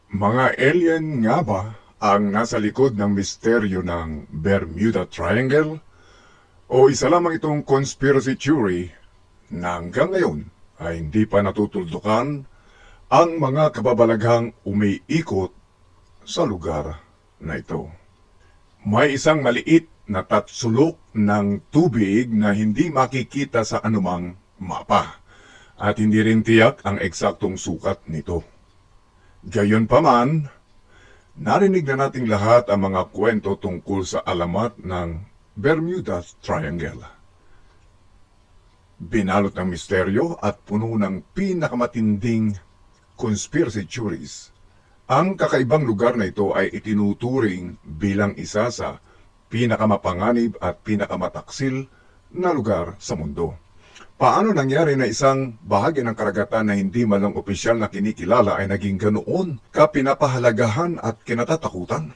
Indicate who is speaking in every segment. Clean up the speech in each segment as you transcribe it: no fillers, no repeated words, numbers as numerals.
Speaker 1: Mga alien nga ba ang nasa likod ng misteryo ng Bermuda Triangle? O isa lamang itong conspiracy theory na hanggang ngayon ay hindi pa natutuldukan ang mga kababalaghang umiikot sa lugar na ito? May isang maliit na tatsulok ng tubig na hindi makikita sa anumang mapa at hindi rin tiyak ang eksaktong sukat nito. Gayunpaman, narinig na nating lahat ang mga kwento tungkol sa alamat ng Bermuda Triangle. Binalot ng misteryo at puno ng pinakamatinding conspiracy theories. Ang kakaibang lugar na ito ay itinuturing bilang isa sa pinakamapanganib at pinakamataksil na lugar sa mundo. Paano nangyari na isang bahagi ng karagatan na hindi malang opisyal na kinikilala ay naging ganoon kapinapahalagahan at kinatatakutan?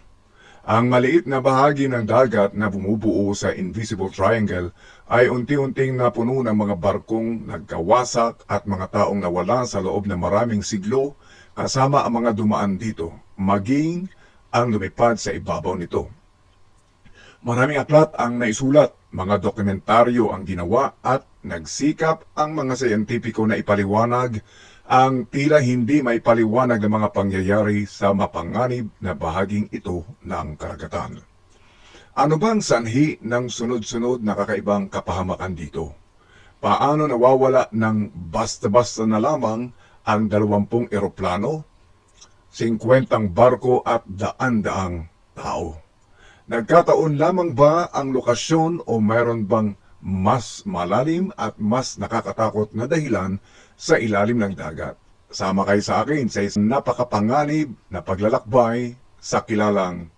Speaker 1: Ang maliit na bahagi ng dagat na bumubuo sa Invisible Triangle ay unti-unting napuno ng mga barkong nagkawasak at mga taong nawala sa loob ng maraming siglo kasama ang mga dumaan dito, maging ang lumipad sa ibabaw nito. Maraming aklat ang naisulat, mga dokumentaryo ang ginawa at nagsikap ang mga siyentipiko na ipaliwanag ang tila hindi may paliwanag ng mga pangyayari sa mapanganib na bahaging ito ng karagatan. Ano bang sanhi ng sunod-sunod na kakaibang kapahamakan dito? Paano nawawala ng basta-basta na lamang ang 20 eroplano, 50 barko at daan-daang tao? Nagkataon lamang ba ang lokasyon o mayroon bang mas malalim at mas nakakatakot na dahilan sa ilalim ng dagat? Sama kayo sa akin sa isang napakapanganib na paglalakbay sa kilalang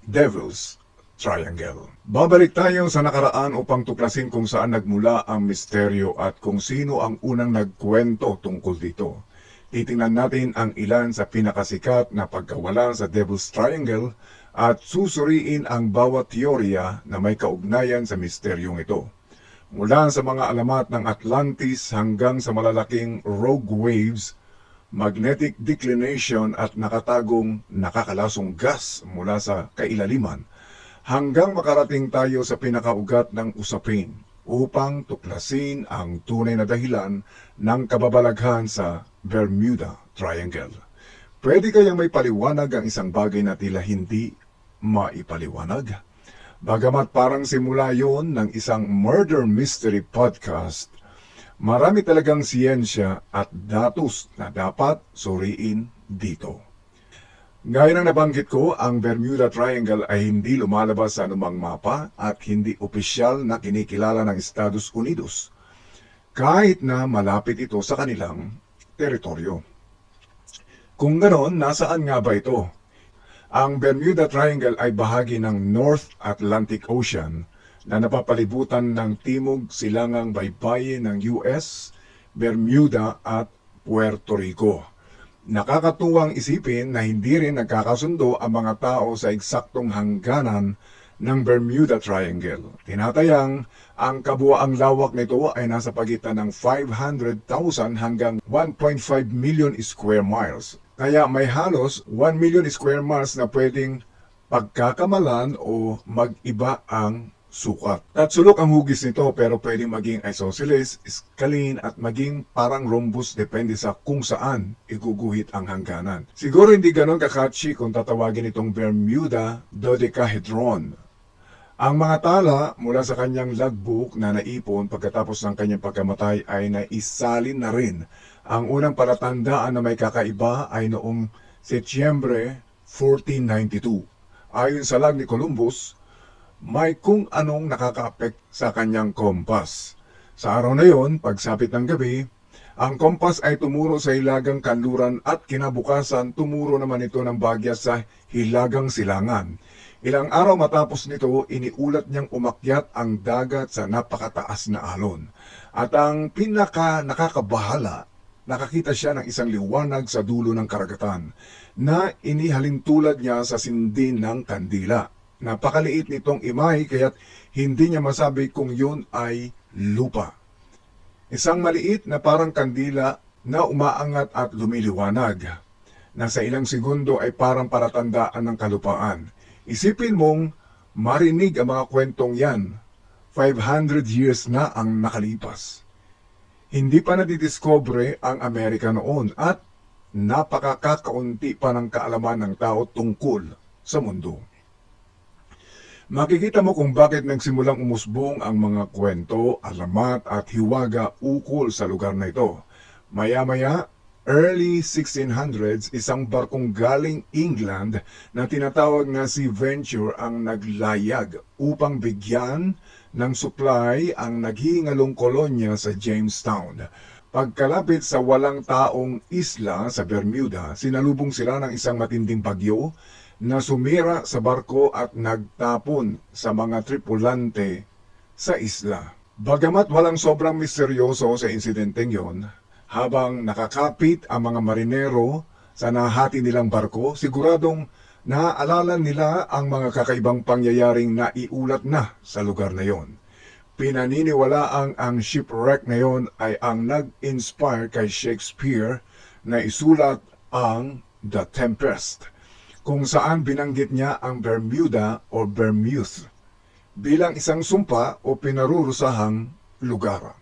Speaker 1: Devil's Triangle. Babalik tayo sa nakaraan upang tuklasin kung saan nagmula ang misteryo at kung sino ang unang nagkwento tungkol dito. Titingnan natin ang ilan sa pinakasikat na pagkawala sa Devil's Triangle at susuriin ang bawat teorya na may kaugnayan sa misteryong ito. Mula sa mga alamat ng Atlantis hanggang sa malalaking rogue waves, magnetic declination at nakatagong nakakalasong gas mula sa kailaliman, hanggang makarating tayo sa pinakaugat ng usapin upang tuklasin ang tunay na dahilan ng kababalaghan sa Bermuda Triangle. Pwede kayang may paliwanag ang isang bagay na tila hindi maipaliwanag? Bagamat parang simula yon ng isang murder mystery podcast, marami talagang siyensya at datos na dapat suriin dito. Gaya ng nabanggit ko, ang Bermuda Triangle ay hindi lumalabas sa anumang mapa at hindi opisyal na kinikilala ng Estados Unidos, kahit na malapit ito sa kanilang teritoryo. Kung ganon, nasaan nga ba ito? Ang Bermuda Triangle ay bahagi ng North Atlantic Ocean na napapalibutan ng timog silangang baybayin ng US, Bermuda at Puerto Rico. Nakakatuwang isipin na hindi rin nagkakasundo ang mga tao sa eksaktong hangganan ng Bermuda Triangle. Tinatayang ang kabuuang lawak nito ay nasa pagitan ng 500,000 hanggang 1.5 million square miles. Kaya may halos 1 million square miles na pwedeng pagkakamalan o mag-iba ang sukat. Tatsulok ang hugis nito pero pwedeng maging isosceles, scalene at maging parang rhombus depende sa kung saan iguguhit ang hangganan. Siguro hindi ganon kakatchy kung tatawagin itong Bermuda Dodecahedron. Ang mga tala mula sa kanyang logbook na naipon pagkatapos ng kanyang pagkamatay ay naisalin na rin. Ang unang palatandaan na may kakaiba ay noong Setyembre 1492. Ayon sa lag ni Columbus, may kung anong nakaka-apekto sa kanyang kompas. Sa araw na yon, pagsapit ng gabi, ang kompas ay tumuro sa hilagang kanluran at kinabukasan tumuro naman ito ng bagya sa hilagang silangan. Ilang araw matapos nito, iniulat niyang umakyat ang dagat sa napakataas na alon. At ang nakakabahala, nakakita siya ng isang liwanag sa dulo ng karagatan na inihalintulad niya sa sindi ng kandila. Napakaliit nitong imahe kaya't hindi niya masabi kung yun ay lupa. Isang maliit na parang kandila na umaangat at lumiliwanag. na sa ilang segundo ay parang palatandaan ng kalupaan. Isipin mong marinig ang mga kwentong yan. 500 years na ang nakalipas. Hindi pa nadidiscover ang Amerika noon at napakakaunti pa ng kaalaman ng tao tungkol sa mundo. Makikita mo kung bakit nagsimulang umusbong ang mga kwento, alamat at hiwaga ukol sa lugar na ito. Maya-maya, early 1600s, isang barkong galing England na tinatawag na si Venture ang naglayag upang bigyan ng supply ang naghihingalong kolonya sa Jamestown. Pagkalapit sa walang taong isla sa Bermuda, sinalubong sila ng isang matinding bagyo na sumira sa barko at nagtapon sa mga tripulante sa isla. Bagamat walang sobrang misteryoso sa insidenteng yon, habang nakakapit ang mga marinero sa nahati nilang barko, siguradong naaalala nila ang mga kakaibang pangyayaring naiulat na sa lugar na yon. Pinaniniwalaang ang shipwreck na yon ay ang nag-inspire kay Shakespeare na isulat ang The Tempest, kung saan binanggit niya ang Bermuda o Bermuth bilang isang sumpa o pinarurusahang lugar.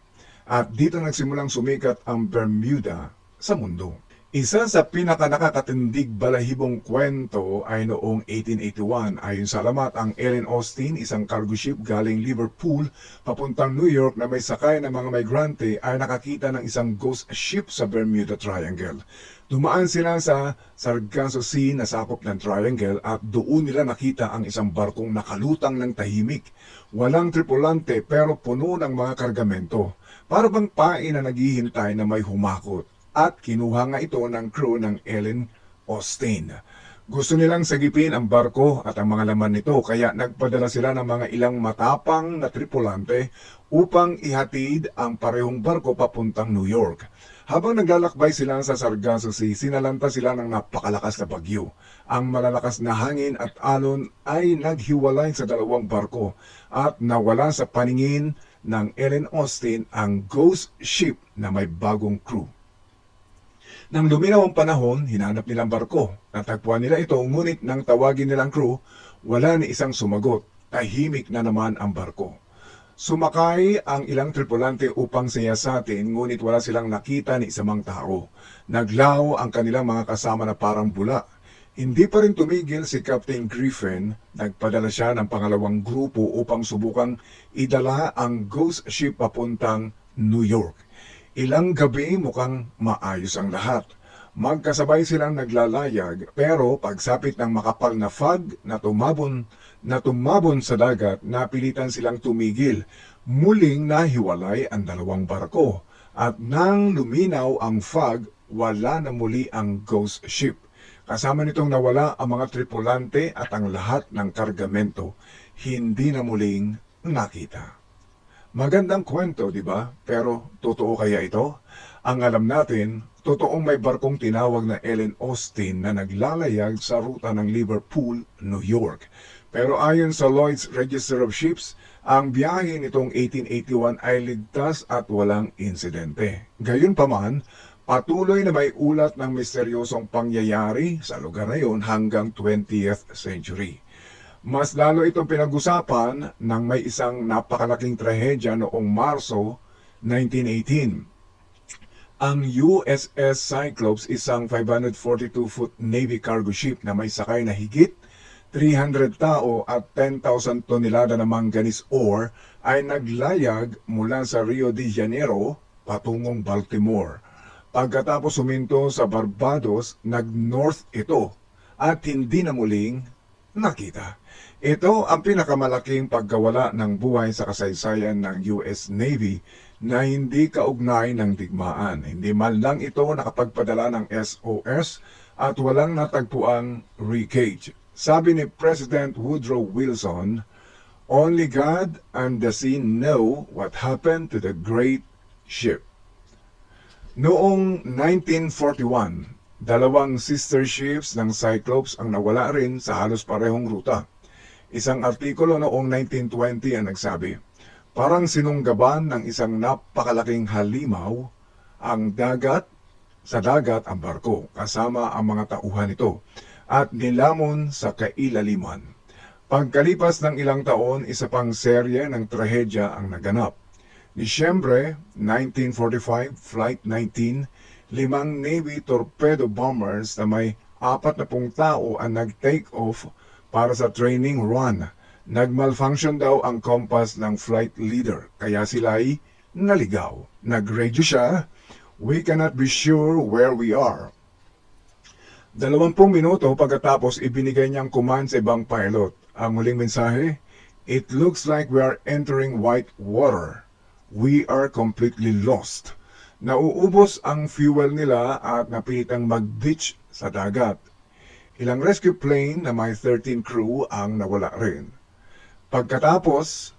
Speaker 1: At dito nagsimulang sumikat ang Bermuda sa mundo. Isa sa pinakanakakatindig balahibong kwento ay noong 1881. Ayon sa alamat, ang Ellen Austin, isang cargo ship galing Liverpool papuntang New York na may sakay ng mga migrante, ay nakakita ng isang ghost ship sa Bermuda Triangle. Dumaan sila sa Sargasso Sea na sakop ng Triangle at doon nila nakita ang isang barkong nakalutang ng tahimik. Walang tripulante pero puno ng mga kargamento. Para bang pain na naghihintay na may humakot. At kinuha nga ito ng crew ng Ellen Austin. Gusto nilang sagipin ang barko at ang mga laman nito, kaya nagpadala sila ng mga ilang matapang na tripulante upang ihatid ang parehong barko papuntang New York. Habang naglalakbay sila sa Sargasso Sea, sinalanta sila ng napakalakas na bagyo. Ang malalakas na hangin at alon ay naghiwalay sa dalawang barko at nawala sa paningin ng Ellen Austin ang ghost ship na may bagong crew. Nang luminaw ang panahon, hinanap nilang barko. Natagpuan nila ito, ngunit nang tawagin nilang crew, wala ni isang sumagot. Tahimik na naman ang barko. Sumakay ang ilang tripulante upang siyasatin, ngunit wala silang nakita ni isang tao. Naglaho ang kanilang mga kasama na parang bula. Hindi pa rin tumigil si Captain Griffin. Nagpadala siya ng pangalawang grupo upang subukang idala ang ghost ship papuntang New York. Ilang gabi mukhang maayos ang lahat. Magkasabay silang naglalayag, pero pagsapit ng makapal na fog na tumabon sa dagat, napilitan silang tumigil. Muling nahiwalay ang dalawang barko. At nang luminaw ang fog, wala na muli ang ghost ship. Kasama nitong nawala ang mga tripulante at ang lahat ng kargamento. Hindi na muling nakita. Magandang kwento, di ba? Pero totoo kaya ito? Ang alam natin, totoong may barkong tinawag na Ellen Austin na naglalayag sa ruta ng Liverpool, New York. Pero ayon sa Lloyd's Register of Ships, ang biyahe nitong 1881 ay ligtas at walang insidente. Gayunpaman, patuloy na may ulat ng misteryosong pangyayari sa lugar na yon hanggang 20th century. Mas lalo itong pinag-usapan nang may isang napakalaking trahedya noong Marso 1918. Ang USS Cyclops, isang 542-foot Navy cargo ship na may sakay na higit 300 tao at 10,000 tonelada ng manganese ore, ay naglayag mula sa Rio de Janeiro patungong Baltimore. Pagkatapos huminto sa Barbados, nag-north ito at hindi na muling nakita. Ito ang pinakamalaking pagkawala ng buhay sa kasaysayan ng US Navy na hindi kaugnay ng digmaan. Hindi man lang ito nakapagpadala ng SOS at walang natagpuang wreckage. Sabi ni President Woodrow Wilson, "Only God and the sea know what happened to the great ship." Noong 1941, dalawang sister ships ng Cyclops ang nawala rin sa halos parehong ruta. Isang artikulo noong 1920 ang nagsabi, "Parang sinunggaban ng isang napakalaking halimaw, ang dagat sa dagat ang barko kasama ang mga tauhan nito at nilamon sa kailaliman. Pagkalipas ng ilang taon, isa pang serye ng trahedya ang naganap. Disyembre 1945, Flight 19, 5 Navy torpedo bombers na may 40 tao ang nag-take off para sa training run. Nag-malfunction daw ang compass ng flight leader, kaya sila ay naligaw. Nag-radio siya, "We cannot be sure where we are." 20 minuto pagkatapos ibinigay niyang command sa ibang pilot. Ang muling mensahe, "It looks like we are entering white water. We are completely lost." Nauubos ang fuel nila at napilitang mag-ditch sa dagat. Ilang rescue plane na may 13 crew ang nawala rin. Pagkatapos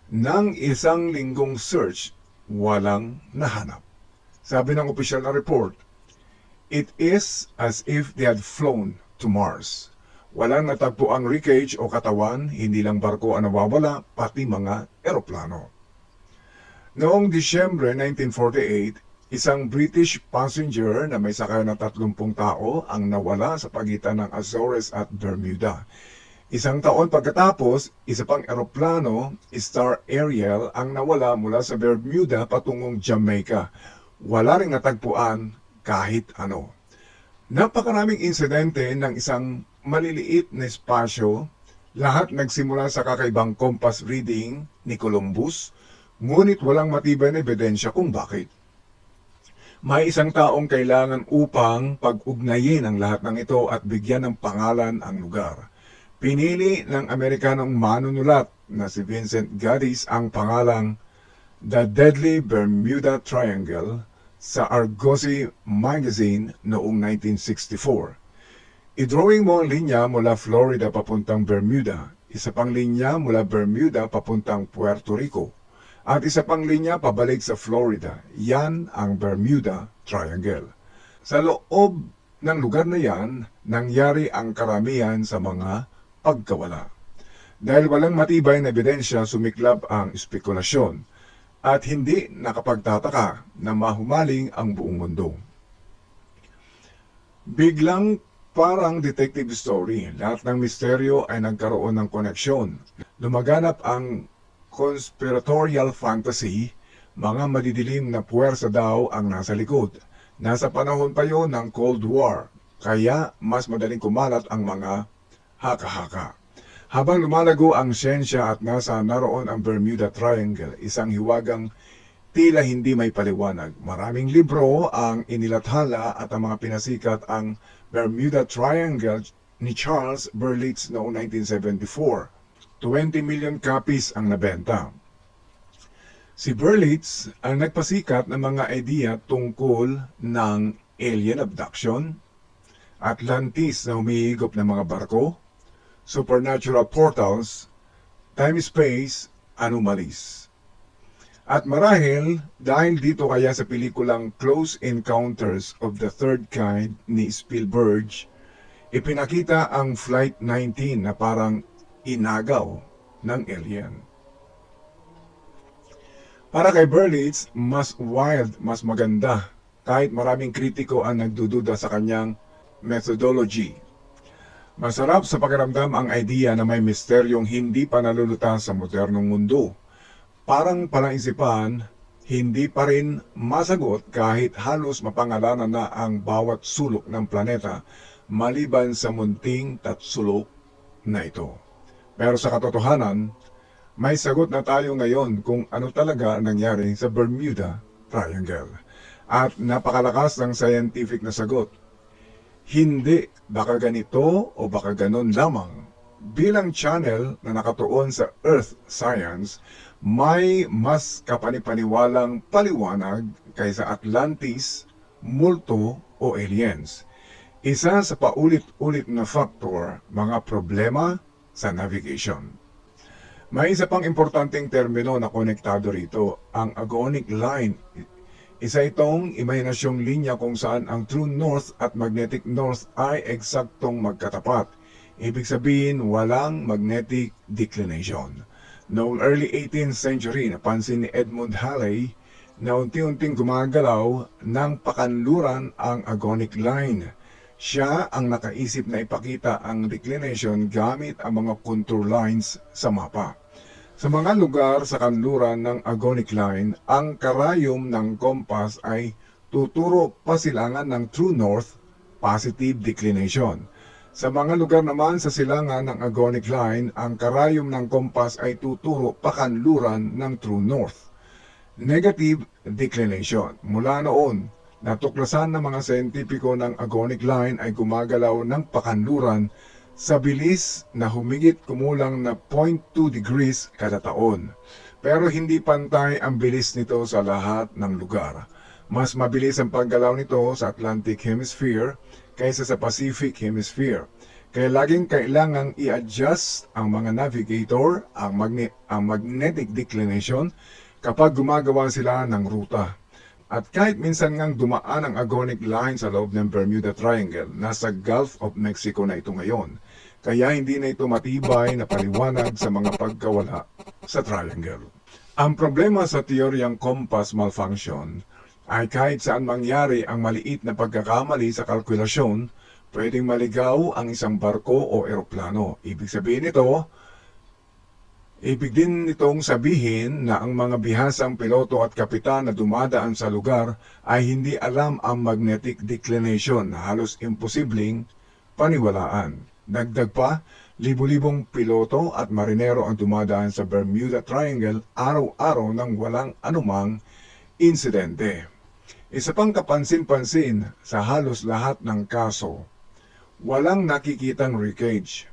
Speaker 1: ng isang linggong search, walang nahanap. Sabi ng opisyal na report, "It is as if they had flown to Mars." Walang natagpo ang wreckage o katawan, hindi lang barko ang nawawala, pati mga eroplano. Noong Disyembre 1948, isang British passenger na may sakay na 30 tao ang nawala sa pagitan ng Azores at Bermuda. Isang taon pagkatapos, isa pang eroplano, Star Ariel, ang nawala mula sa Bermuda patungong Jamaica. Wala ring natagpuan kahit ano. Napakaraming insidente ng isang maliliit na espasyo, lahat nagsimula sa kakaibang compass reading ni Columbus, ngunit walang matibay na ebidensya kung bakit. May isang taong kailangan upang pag-ugnayin ang lahat ng ito at bigyan ng pangalan ang lugar. Pinili ng Amerikanong manunulat na si Vincent Gaddis ang pangalang The Deadly Bermuda Triangle sa Argosy Magazine noong 1964. I-drawing mo ang linya mula Florida papuntang Bermuda, isa pang linya mula Bermuda papuntang Puerto Rico, at isa pang linya pabalik sa Florida. Yan ang Bermuda Triangle. Sa loob ng lugar na yan, nangyari ang karamihan sa mga pagkawala. Dahil walang matibay na ebidensya, sumiklab ang espekulasyon at hindi nakapagtataka na mahumaling ang buong mundo. Biglang parang detective story, lahat ng misteryo ay nagkaroon ng koneksyon. Lumaganap ang conspiratorial fantasy, mga madidilim na puwersa daw ang nasa likod. Nasa panahon pa yon ng Cold War, kaya mas madaling kumalat ang mga haka-haka. Habang lumalago ang siyensya at nasa naroon ang Bermuda Triangle, isang hiwagang tila hindi may paliwanag. Maraming libro ang inilathala at ang mga pinasikat ang Bermuda Triangle ni Charles Berlitz noong 1974. 20 million copies ang nabenta. Si Berlitz ang nagpasikat ng mga idea tungkol ng alien abduction, Atlantis na humihigop ng mga barko, supernatural portals, time-space anomalies. At marahil, dahil dito kaya sa pelikulang Close Encounters of the Third Kind ni Spielberg, ipinakita ang Flight 19 na parang inagaw ng alien. Para kay Berlitz, mas wild, mas maganda, kahit maraming kritiko ang nagdududa sa kanyang methodology. Masarap sa pakiramdam ang idea na may misteryong hindi pa nalulutas sa modernong mundo. Parang palaisipan, hindi pa rin masagot kahit halos mapangalanan na ang bawat sulok ng planeta maliban sa munting tatsulok na ito. Pero sa katotohanan, may sagot na tayo ngayon kung ano talaga nangyari sa Bermuda Triangle. At napakalakas ng scientific na sagot. Hindi, baka ganito o baka ganon lamang. Bilang channel na nakatuon sa Earth Science, may mas kapanipaniwalang paliwanag kaysa Atlantis, multo o aliens. Isa sa paulit-ulit na faktor, mga problema sa navigation. May isa pang importanteng termino na konektado rito, ang agonic line. Isa itong imahinasyong linya kung saan ang true north at magnetic north ay eksaktong magkatapat. Ibig sabihin, walang magnetic declination. Noong early 18th century, napansin ni Edmund Halley na unti-unting gumagalaw ng pakanluran ang agonic line. Siya ang nakaisip na ipakita ang declination gamit ang mga contour lines sa mapa. Sa mga lugar sa kanluran ng agonic line, ang karayom ng compass ay tuturo pasilangan ng true north, positive declination. Sa mga lugar naman sa silangan ng agonic line, ang karayom ng compass ay tuturo pakanluran ng true north, negative declination. Mula noon, natuklasan ng mga siyentipiko ng agonic line ay gumagalaw ng pakanluran sa bilis na humigit kumulang na 0.2 degrees kada taon. Pero hindi pantay ang bilis nito sa lahat ng lugar. Mas mabilis ang paggalaw nito sa Atlantic Hemisphere kaysa sa Pacific Hemisphere. Kaya laging kailangang i-adjust ang mga navigator ang magnetic declination kapag gumagawa sila ng ruta. At kahit minsan ngang dumaan ang agonic line sa loob ng Bermuda Triangle, nasa Gulf of Mexico na ito ngayon. Kaya hindi na ito matibay na paliwanag sa mga pagkawala sa triangle. Ang problema sa teoryang compass malfunction ay kahit saan mangyari ang maliit na pagkakamali sa kalkulasyon, pwedeng maligaw ang isang barko o eroplano. Ibig din nitong sabihin na ang mga bihasang piloto at kapitan na dumadaan sa lugar ay hindi alam ang magnetic declination na halos imposibleng paniwalaan. Dagdag pa, libu-libong piloto at marinero ang dumadaan sa Bermuda Triangle araw-araw nang walang anumang insidente. Isa pang kapansin-pansin sa halos lahat ng kaso, walang nakikitang wreckage.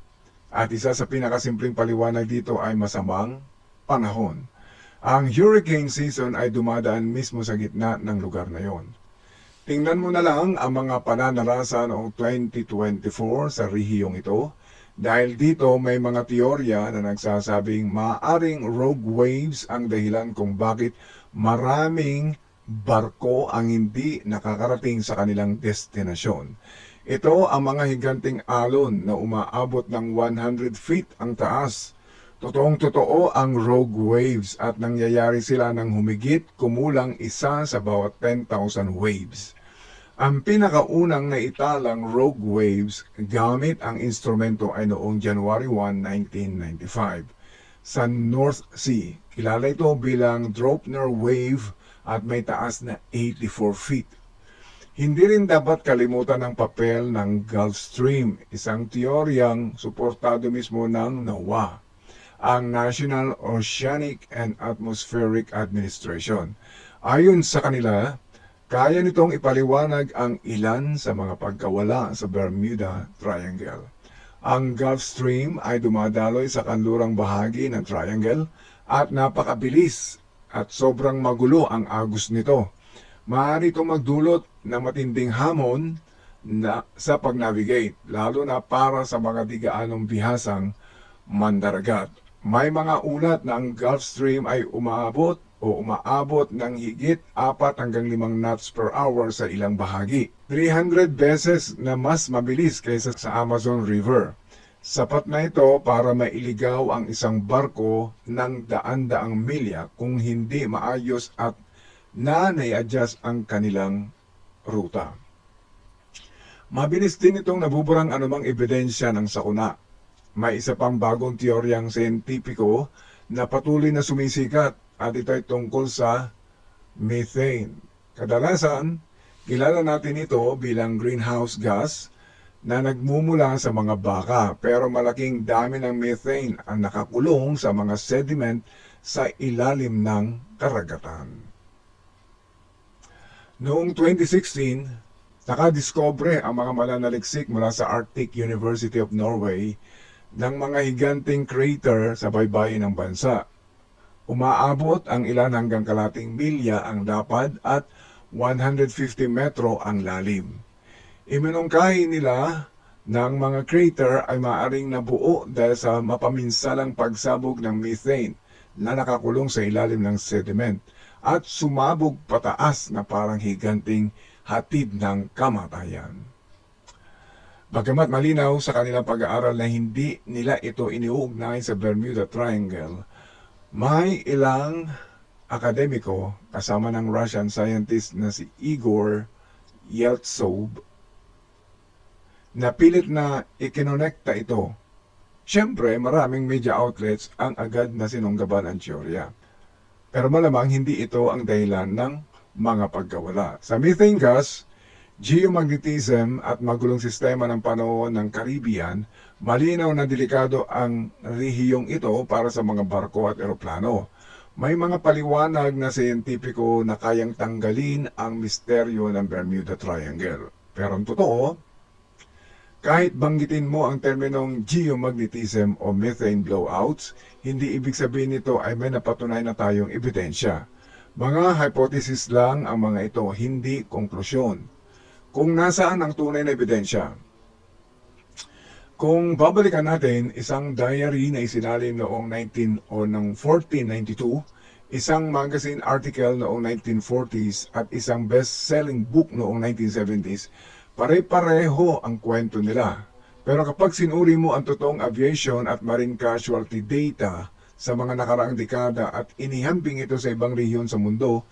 Speaker 1: At isa sa pinakasimpleng paliwanag dito ay masamang panahon. Ang hurricane season ay dumadaan mismo sa gitna ng lugar na yon. Tingnan mo na lang ang mga pananalasa noong 2024 sa rehiyong ito, dahil dito may mga teorya na nagsasabing maaaring rogue waves ang dahilan kung bakit maraming barko ang hindi nakakarating sa kanilang destinasyon. Ito ang mga higanting alon na umaabot ng 100 feet ang taas. Totoong-totoo ang rogue waves at nangyayari sila ng humigit kumulang isa sa bawat 10,000 waves. Ang pinakaunang naitalang rogue waves gamit ang instrumento ay noong January 1, 1995 sa North Sea. Kilala ito bilang Draupner wave at may taas na 84 feet. Hindi rin dapat kalimutan ang papel ng Gulf Stream, isang teoryang suportado mismo ng NOAA, ang National Oceanic and Atmospheric Administration. Ayon sa kanila, kaya nitong ipaliwanag ang ilan sa mga pagkawala sa Bermuda Triangle. Ang Gulf Stream ay dumadaloy sa kanlurang bahagi ng triangle at napakabilis at sobrang magulo ang agos nito. Maaari itong magdulot ng matinding hamon sa pag-navigate, lalo na para sa mga digaanong bihasang mandaragat. May mga ulat na ang Gulf Stream ay umaabot ng higit 4 hanggang 5 knots per hour sa ilang bahagi. 300 beses na mas mabilis kaysa sa Amazon River. Sapat na ito para mailigaw ang isang barko ng daan-daang milya kung hindi maayos at na-adjust ang kanilang ruta. Mabilis din itong nabuburang anumang ebidensya ng sakuna. May isa pang bagong teoryang siyentipiko na patuloy na sumisikat at ito ay tungkol sa methane. Kadalasan, kilala natin ito bilang greenhouse gas na nagmumula sa mga baka, pero malaking dami ng methane ang nakakulong sa mga sediment sa ilalim ng karagatan. Noong 2016, nakadiscover ang mga mananaliksik mula sa Arctic University of Norway ng mga higanting crater sa baybayin ng bansa. Umaabot ang ilan hanggang kalating milya ang lapad at 150 metro ang lalim. Iminungkahi nila na ang mga crater ay maaaring nabuo dahil sa mapaminsalang pagsabog ng methane na nakakulong sa ilalim ng sediment at sumabog pataas na parang higanting hatid ng kamatayan. Bagamat malinaw sa kanilang pag-aaral na hindi nila ito iniuugnay sa Bermuda Triangle, may ilang akademiko kasama ng Russian scientist na si Igor Yeltsov na pilit na ikinonekta ito. Siyempre, maraming media outlets ang agad na sinunggaban ang teorya. Pero malamang hindi ito ang dahilan ng mga pagkawala. Sa methane gas, geomagnetism at magulong sistema ng panahon ng Caribbean, malinaw na delikado ang rehiyong ito para sa mga barko at eroplano. May mga paliwanag na siyentipiko na kayang tanggalin ang misteryo ng Bermuda Triangle. Pero ang totoo, kahit banggitin mo ang terminong geomagnetism o methane blowouts, hindi ibig sabihin nito ay may napatunay na tayong ebidensya. Mga hypothesis lang ang mga ito, hindi konklusyon. Kung nasaan ang tunay na ebidensya? Kung babalikan natin isang diary na isinalin noong 1492, isang magazine article noong 1940s at isang best-selling book noong 1970s, pare-pareho ang kwento nila. Pero kapag sinuri mo ang totoong aviation at marine casualty data sa mga nakaraang dekada at inihambing ito sa ibang rehiyon sa mundo,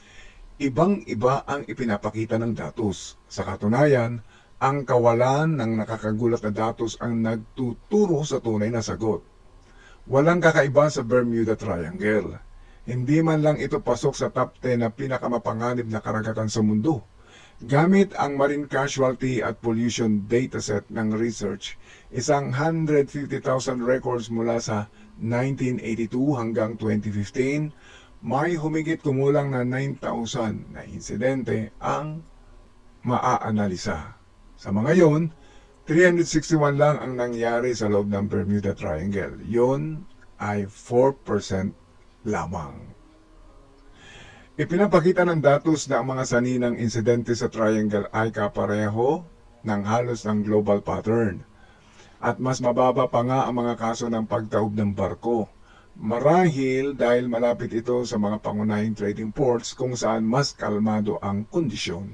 Speaker 1: ibang-iba ang ipinapakita ng datos. Sa katunayan, ang kawalan ng nakakagulat na datos ang nagtuturo sa tunay na sagot. Walang kakaiba sa Bermuda Triangle. Hindi man lang ito pasok sa top 10 na pinakamapanganib na karagatan sa mundo. Gamit ang marine casualty at pollution dataset ng research, isang 150,000 records mula sa 1982 hanggang 2015, may humigit kumulang na 9,000 na insidente ang maaanalisa. Sa mga yon, 361 lang ang nangyari sa loob ng Bermuda Triangle. Yon ay 4% lamang. Ipinapakita ng datos na ang mga saninang insidente sa triangle ay kapareho ng halos ng global pattern. At mas mababa pa nga ang mga kaso ng pagtaob ng barko. Marahil dahil malapit ito sa mga pangunahing trading ports kung saan mas kalmado ang kondisyon.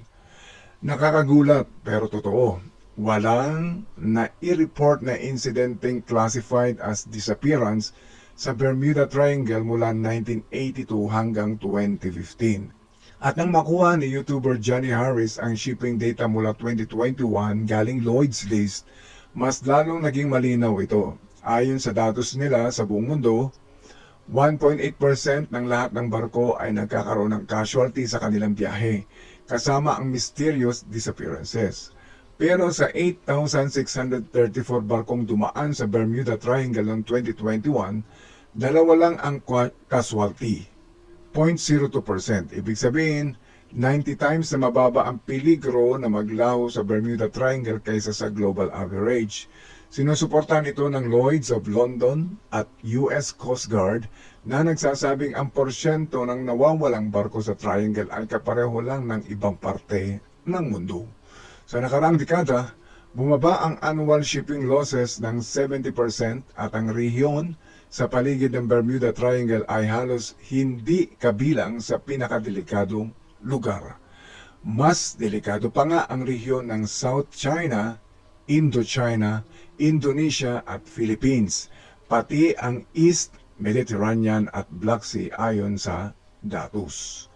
Speaker 1: Nakakagulat pero totoo, walang na-i-report na insidenteng classified as disappearance sa Bermuda Triangle mula 1982 hanggang 2015. At nang makuha ni YouTuber Johnny Harris ang shipping data mula 2021 galing Lloyd's List, mas lalong naging malinaw ito. Ayon sa datos nila sa buong mundo, 1.8% ng lahat ng barko ay nagkakaroon ng casualty sa kanilang biyahe, kasama ang mysterious disappearances. Pero sa 8,634 barkong dumaan sa Bermuda Triangle noong 2021, dalawa lang ang casualty, 0.02%. Ibig sabihin, 90 times na mababa ang peligro na maglaho sa Bermuda Triangle kaysa sa global average. Sinusuportahan ito ng Lloyd's of London at US Coast Guard na nagsasabing ang porsyento ng nawawalang barko sa Triangle ay kapareho lang ng ibang parte ng mundo. Sa nakaraang dekada, bumaba ang annual shipping losses ng 70% at ang rehiyon sa paligid ng Bermuda Triangle ay halos hindi kabilang sa pinakadelikadong lugar. Mas delikado pa nga ang rehiyon ng South China, Indochina, Indonesia at Philippines, pati ang East Mediterranean at Black Sea ayon sa datos.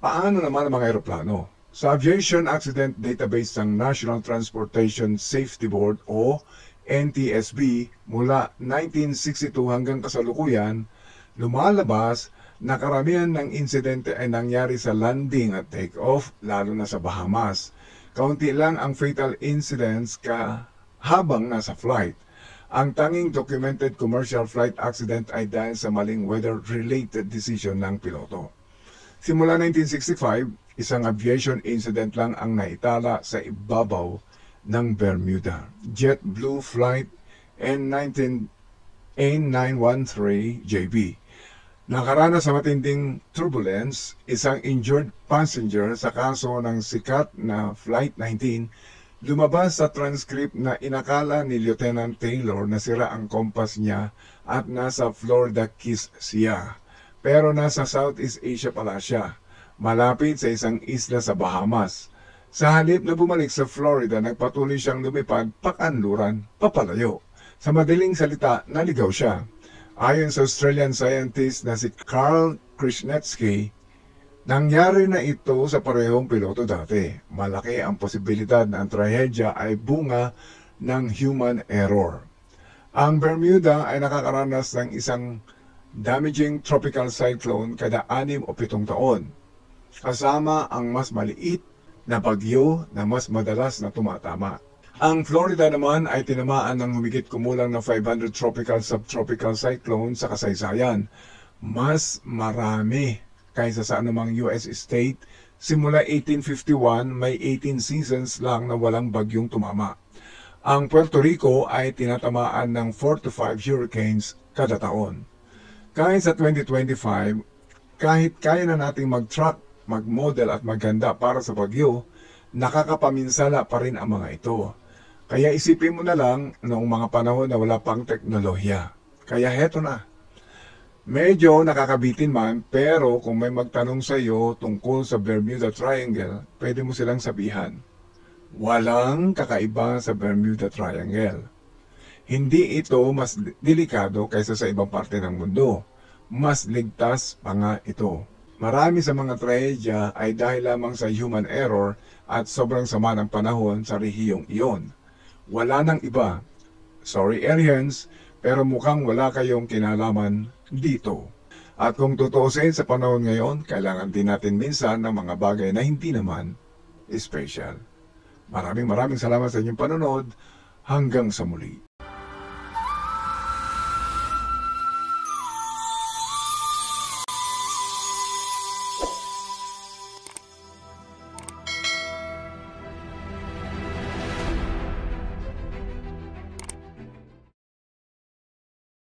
Speaker 1: Paano naman ang mga eroplano? Sa Aviation Accident Database ng National Transportation Safety Board o NTSB mula 1962 hanggang kasalukuyan, lumalabas na karamihan ng insidente ay nangyari sa landing at take-off, lalo na sa Bahamas. Kaunti lang ang fatal incidents habang nasa flight. Ang tanging documented commercial flight accident ay dahil sa maling weather-related decision ng piloto. Simula 1965, isang aviation incident lang ang naitala sa ibabaw ng Bermuda. JetBlue Flight N913JB. Nakaranas sa matinding turbulence, isang injured passenger sa kaso ng sikat na Flight 19, lumabas sa transcript na inakala ni Lieutenant Taylor na sira ang compass niya at nasa Florida Keys siya. Pero nasa Southeast Asia pala siya, malapit sa isang isla sa Bahamas. Sa halip na bumalik sa Florida, nagpatuloy siyang lumipad pakanluran, papalayo. Sa madaling salita, naligaw siya. Ayon sa Australian scientist na si Carl Krishnetsky, nangyari na ito sa parehong piloto dati. Malaki ang posibilidad na ang trahedya ay bunga ng human error. Ang Bermuda ay nakakaranas ng isang damaging tropical cyclone kada 6 o 7 taon, kasama ang mas maliit na bagyo na mas madalas na tumatama. Ang Florida naman ay tinamaan ng humigit kumulang na 500 tropical subtropical cyclones sa kasaysayan. Mas marami kaysa sa anumang US state. Simula 1851, may 18 seasons lang na walang bagyong tumama. Ang Puerto Rico ay tinatamaan ng 4 to 5 hurricanes kada taon. Kahit sa 2025, kahit kaya na nating mag-track, mag-model at maghanda para sa bagyo, nakakapaminsala pa rin ang mga ito. Kaya isipin mo na lang noong mga panahon na wala pang teknolohiya. Kaya heto na. Medyo nakakabitin man, pero kung may magtanong sa iyo tungkol sa Bermuda Triangle, pwede mo silang sabihan, walang kakaiba sa Bermuda Triangle. Hindi ito mas delikado kaysa sa ibang parte ng mundo. Mas ligtas pa nga ito. Marami sa mga trahedya ay dahil lamang sa human error at sobrang sama ng panahon sa rehiyong iyon. Wala nang iba. Sorry aliens, pero mukhang wala kayong kinalaman dito. At kung tutuusin sa panahon ngayon, kailangan din natin minsan ng mga bagay na hindi naman special. Maraming salamat sa inyong panonood. Hanggang sa muli.